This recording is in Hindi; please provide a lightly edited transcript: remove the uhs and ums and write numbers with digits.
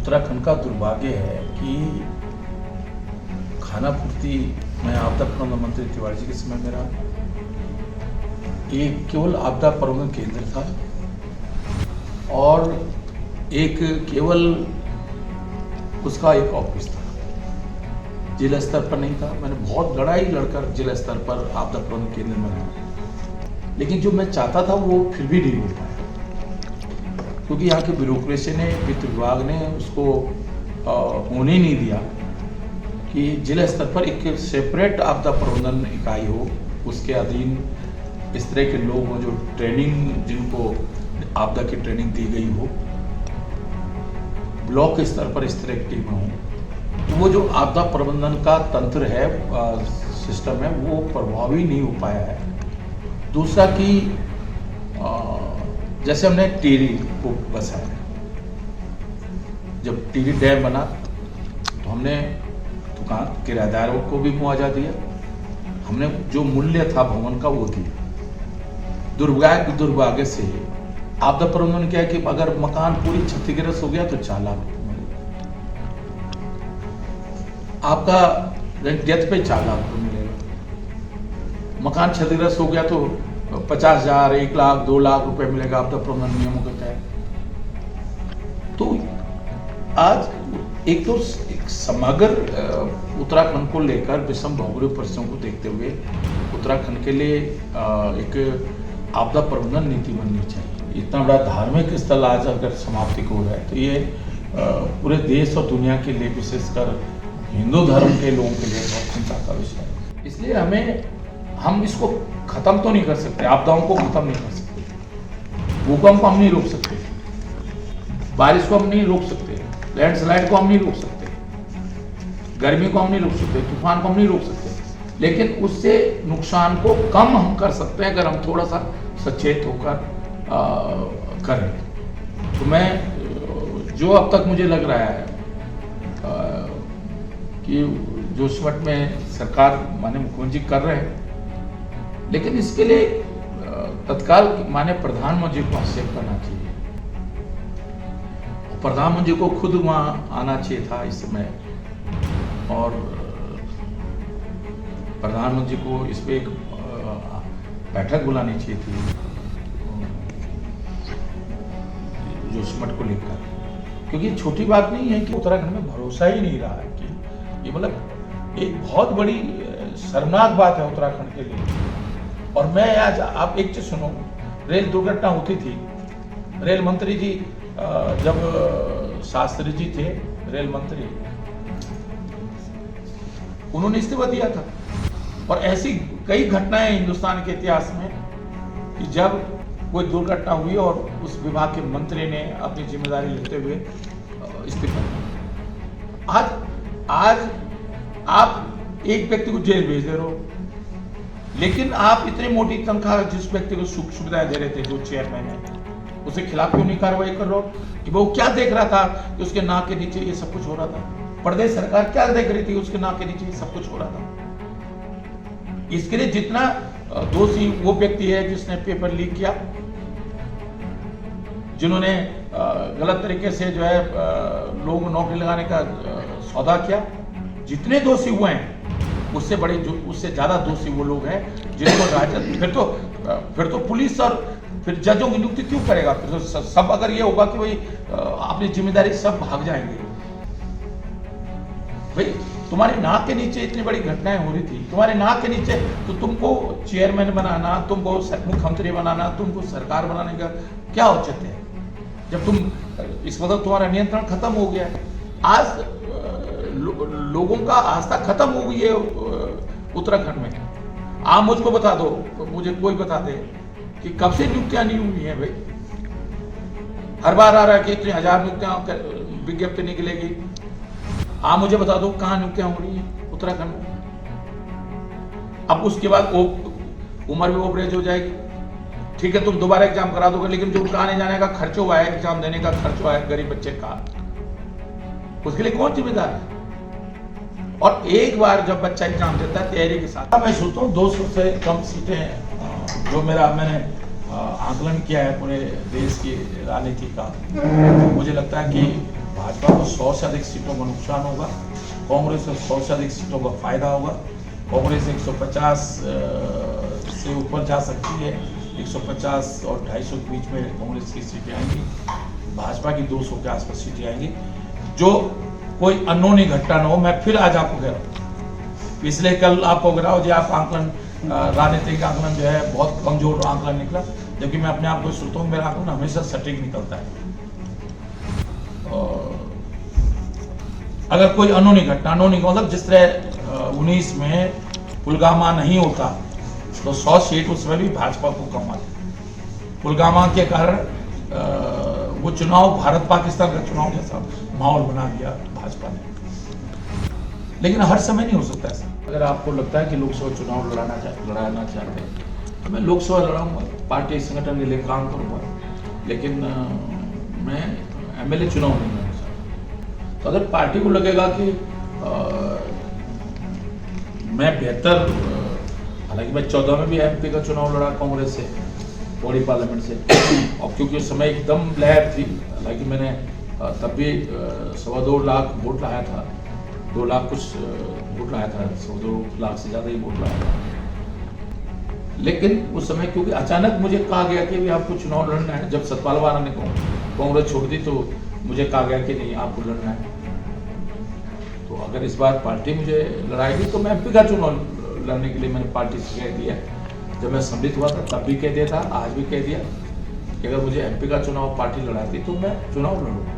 उत्तराखंड का दुर्भाग्य है कि खाना पूर्ति मैं आपदा प्रबंधन मंत्री तिवारी जी के समय में रहा, एक केवल आपदा प्रबंधन केंद्र था और एक केवल उसका एक ऑफिस था, जिला स्तर पर नहीं था। मैंने बहुत लड़ाई लड़कर जिला स्तर पर आपदा प्रबंधन केंद्र में रहा, लेकिन जो मैं चाहता था वो फिर भी नहीं हो पाया, क्योंकि यहाँ की ब्यूरोक्रेसी ने, वित्त विभाग ने उसको होने नहीं दिया कि जिला स्तर पर एक सेपरेट आपदा प्रबंधन इकाई हो, उसके अधीन इस तरह के लोग हों जो ट्रेनिंग, जिनको आपदा की ट्रेनिंग दी गई हो, ब्लॉक स्तर पर इस तरह की टीमें हों। तो वो जो आपदा प्रबंधन का तंत्र है, सिस्टम है, वो प्रभावी नहीं हो पाया है। दूसरा कि जैसे हमने टिहरी को बसाया, जब टिहरी डैम बना तो हमने दुकान किराएदारों को भी मुआवजा दिया, हमने जो मूल्य था भवन का वो दिया। दुर्भाग्य से आपदा प्रबंधन क्या है कि अगर मकान पूरी क्षतिग्रस्त हो गया तो 4 लाख रुपये मिलेगा, आपका डेथ पे 4 लाख रुपये मिलेगा, मकान क्षतिग्रस्त हो गया तो 50,000, 1 लाख, 2 लाख रुपए मिलेगा आपदा प्रबंधन नियमों के तहत। तो आज एक तो एक समग्र उत्तराखंड को लेकर विषम भौगोलिक परिस्थितियों को देखते हुए उत्तराखंड के लिए एक आपदा प्रबंधन नीति बननी चाहिए। इतना बड़ा धार्मिक स्थल आज अगर समाप्ति को हो रहा है तो ये पूरे देश और दुनिया के लिए, विशेषकर हिंदू धर्म के लोगों के लिए बहुत चिंता का विषय है। इसलिए हम इसको खत्म तो नहीं कर सकते, आपदाओं को खत्म नहीं कर सकते, भूकंप को हम नहीं रोक सकते, बारिश को हम नहीं रोक सकते, लैंडस्लाइड को हम नहीं रोक सकते, गर्मी को हम नहीं रोक सकते, तूफान को हम नहीं रोक सकते, लेकिन उससे नुकसान को कम हम कर सकते हैं अगर हम थोड़ा सा सचेत होकर करें। तो मैं जो अब तक मुझे लग रहा है कि जोशीमठ में सरकार माननीय मुख्यमंत्री जी कर रहे हैं, लेकिन इसके लिए तत्काल माननीय प्रधानमंत्री को हस्तक्षेप करना चाहिए। प्रधानमंत्री को खुद वहां आना चाहिए था इस समय, और प्रधानमंत्री को इस पे एक बैठक बुलानी चाहिए थी जोशीमठ को लेकर, क्योंकि छोटी बात नहीं है कि उत्तराखंड में भरोसा ही नहीं रहा है कि ये मतलब एक बहुत बड़ी शर्मनाक बात है उत्तराखंड के लिए। और मैं आज आप एक चीज सुनो, रेल दुर्घटना होती थी, रेल मंत्री जी जब शास्त्री जी थे रेल मंत्री, उन्होंने इस्तीफा दिया था। और ऐसी कई घटनाएं हिंदुस्तान के इतिहास में कि जब कोई दुर्घटना हुई और उस विभाग के मंत्री ने अपनी जिम्मेदारी लेते हुए इस्तीफा दिया। आज आप एक व्यक्ति को जेल भेज दे रहे हो, लेकिन आप इतनी मोटी तनख्वाह जिस व्यक्ति को सुख सुविधाएं दे रहे थे, जो चेयरमैन है, उसके खिलाफ क्यों नहीं कार्रवाई कर रहे हो? कि वो क्या देख रहा था कि उसके नाक के नीचे ये सब कुछ हो रहा था? प्रदेश सरकार क्या देख रही थी उसके नाक के नीचे ये सब कुछ हो रहा था? इसके लिए जितना दोषी वो व्यक्ति है जिसने पेपर लीक किया, जिन्होंने गलत तरीके से जो है लोगों को नौकरी लगाने का सौदा किया, जितने दोषी हुए हैं उससे बड़े, उससे ज्यादा दोषी वो लोग हैं जिनको राजद, फिर तो पुलिस और फिर जजों की नियुक्ति क्यों करेगा? फिर तो सब अगर ये होगा कि भाई अपनी जिम्मेदारी सब भाग जाएंगे। भाई तुम्हारे नाक के नीचे इतनी बड़ी घटनाएं हो रही थी, तुम्हारे नाक के नीचे, तो तुमको चेयरमैन बनाना, तुमको मुख्यमंत्री बनाना, तुमको सरकार बनाने का क्या औचित्य है जब तुम इस मतलब तुम्हारा नियंत्रण खत्म हो गया है। आज लोगों का आस्था खत्म हो गई है उत्तराखंड में। आप मुझको बता दो, मुझे कोई बता दे कि कब से नियुक्तियां नहीं हुई है। भाई हर बार आ रहा है कि इतनी 1000 नियुक्तियां विज्ञप्ति निकलेगी। आप मुझे बता दो कहां नियुक्तियां हो रही है उत्तराखंड में। अब उसके बाद उम्र भी ओवरेज हो जाएगी, ठीक है, तुम दोबारा एग्जाम करा दोगे, लेकिन जो आने जाने का खर्च हुआ है, एग्जाम देने का खर्च हुआ है गरीब बच्चे का, उसके लिए कौन जिम्मेदार है? और एक बार जब बच्चा एग्जाम देता है तैयारी के साथ, मैं सोचता हूँ 200 से कम सीटें जो मैंने आकलन किया है पूरे देश की राजनीति का, मुझे लगता है कि भाजपा को 100 से अधिक सीटों का नुकसान होगा, कांग्रेस को 100 से अधिक सीटों का फायदा होगा। कांग्रेस 150 से ऊपर जा सकती है, 150 और 250 के बीच में कांग्रेस की सीटें आएंगी, भाजपा की 200 के आसपास सीटें आएंगी। जो कोई अनहोनी घटना न हो, मैं फिर आज आपको कह रहा हूँ, पिछले कल आपको कह रहा हूँ, जो आप आंकलन राजनीतिक आंकलन जो है बहुत कमजोर आंकलन निकला, जबकि मैं अपने आप को सोचता हूँ मेरा आंकलन हमेशा सटीक निकलता है। अगर कोई अनहोनी घटना, अनहोनी मतलब जिस तरह 19 में पुलवामा नहीं होता तो 100 सीट उस समय भी भाजपा को कम आती। पुलवामा के कारण वो चुनाव भारत पाकिस्तान का चुनाव जैसा माहौल बना दिया भाजपा ने। लेकिन हर समय नहीं हो सकता ऐसा। अगर आपको लगता है कि लोकसभा चुनाव लड़ाना चाहते हैं तो मैं लोकसभा लड़ाऊंगा, पार्टी संगठन के लिए काम करूंगा, लेकिन मैं एमएलए चुनाव नहीं लड़ना चाहता। तो अगर पार्टी को लगेगा कि मैं बेहतर, हालांकि मैं 14 में भी एमपी का चुनाव लड़ा कांग्रेस से, बॉडी पार्लियामेंट से, और क्योंकि उस समय एकदम लहर थी, हालांकि मैंने तब भी 2.25 लाख वोट लाया था, 2 लाख कुछ वोट लाया था, 2 लाख से ज़्यादा ही वोट लाया था। लेकिन उस समय क्योंकि अचानक मुझे कहा गया कि अभी आपको चुनाव लड़ना है, जब सतपाल वाला ने कांग्रेस छोड़ दी तो मुझे कहा गया कि नहीं आपको लड़ना है। तो अगर इस बार पार्टी मुझे लड़ाएगी तो मैं एमपी का चुनाव लड़ने के लिए मैंने पार्टी से कह दिया। जब मैं सम्मिलित हुआ था तब भी कह दिया था, आज भी कह दिया कि अगर मुझे एमपी का चुनाव पार्टी लड़ाती तो मैं चुनाव लड़ूंगा।